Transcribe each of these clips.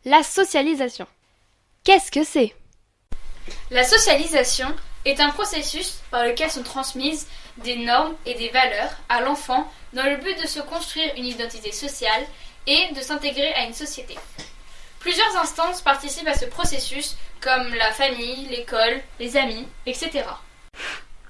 La socialisation. Qu'est-ce que c'est? La socialisation est un processus par lequel sont transmises des normes et des valeurs à l'enfant dans le but de se construire une identité sociale et de s'intégrer à une société. Plusieurs instances participent à ce processus, comme la famille, l'école, les amis, etc.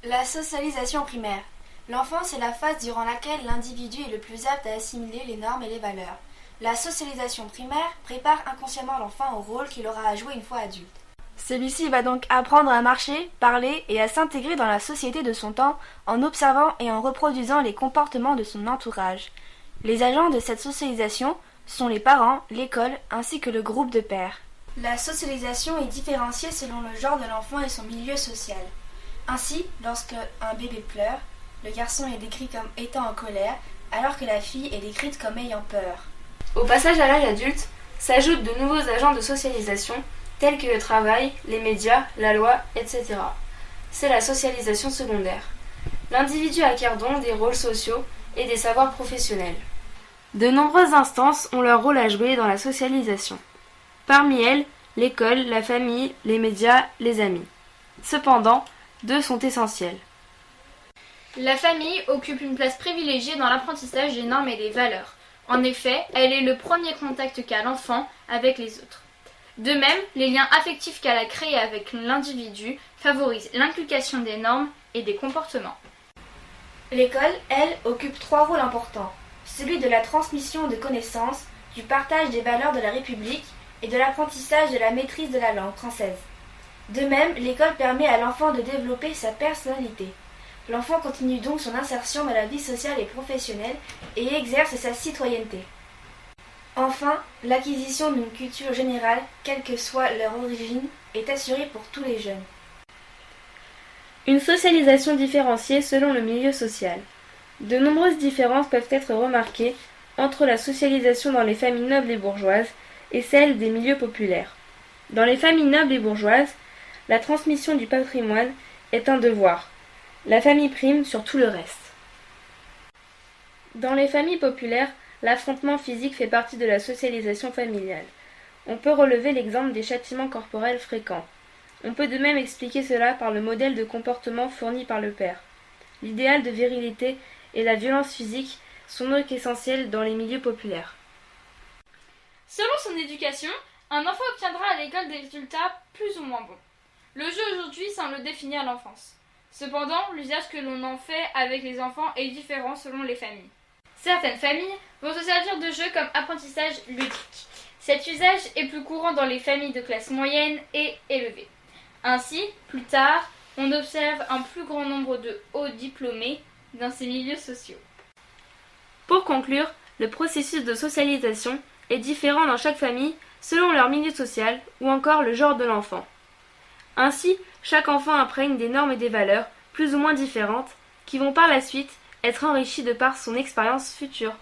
La socialisation primaire. L'enfance est la phase durant laquelle l'individu est le plus apte à assimiler les normes et les valeurs. La socialisation primaire prépare inconsciemment l'enfant au rôle qu'il aura à jouer une fois adulte. Celui-ci va donc apprendre à marcher, parler et à s'intégrer dans la société de son temps en observant et en reproduisant les comportements de son entourage. Les agents de cette socialisation sont les parents, l'école ainsi que le groupe de pairs. La socialisation est différenciée selon le genre de l'enfant et son milieu social. Ainsi, lorsque un bébé pleure, le garçon est décrit comme étant en colère, alors que la fille est décrite comme ayant peur. Au passage à l'âge adulte, s'ajoutent de nouveaux agents de socialisation, tels que le travail, les médias, la loi, etc. C'est la socialisation secondaire. L'individu acquiert donc des rôles sociaux et des savoirs professionnels. De nombreuses instances ont leur rôle à jouer dans la socialisation. Parmi elles, l'école, la famille, les médias, les amis. Cependant, deux sont essentiels. La famille occupe une place privilégiée dans l'apprentissage des normes et des valeurs. En effet, elle est le premier contact qu'a l'enfant avec les autres. De même, les liens affectifs qu'elle a créés avec l'individu favorisent l'inculcation des normes et des comportements. L'école, elle, occupe trois rôles importants. Celui de la transmission de connaissances, du partage des valeurs de la République et de l'apprentissage de la maîtrise de la langue française. De même, l'école permet à l'enfant de développer sa personnalité. L'enfant continue donc son insertion dans la vie sociale et professionnelle et exerce sa citoyenneté. Enfin, l'acquisition d'une culture générale, quelle que soit leur origine, est assurée pour tous les jeunes. Une socialisation différenciée selon le milieu social. De nombreuses différences peuvent être remarquées entre la socialisation dans les familles nobles et bourgeoises et celle des milieux populaires. Dans les familles nobles et bourgeoises, la transmission du patrimoine est un devoir. La famille prime sur tout le reste. Dans les familles populaires, l'affrontement physique fait partie de la socialisation familiale. On peut relever l'exemple des châtiments corporels fréquents. On peut de même expliquer cela par le modèle de comportement fourni par le père. L'idéal de virilité et la violence physique sont donc essentiels dans les milieux populaires. Selon son éducation, un enfant obtiendra à l'école des résultats plus ou moins bons. Le jeu aujourd'hui semble définir l'enfance. Cependant, l'usage que l'on en fait avec les enfants est différent selon les familles. Certaines familles vont se servir de jeux comme apprentissage ludique. Cet usage est plus courant dans les familles de classe moyenne et élevée. Ainsi, plus tard, on observe un plus grand nombre de hauts diplômés dans ces milieux sociaux. Pour conclure, le processus de socialisation est différent dans chaque famille selon leur milieu social ou encore le genre de l'enfant. Ainsi, chaque enfant imprègne des normes et des valeurs plus ou moins différentes qui vont par la suite être enrichies de par son expérience future.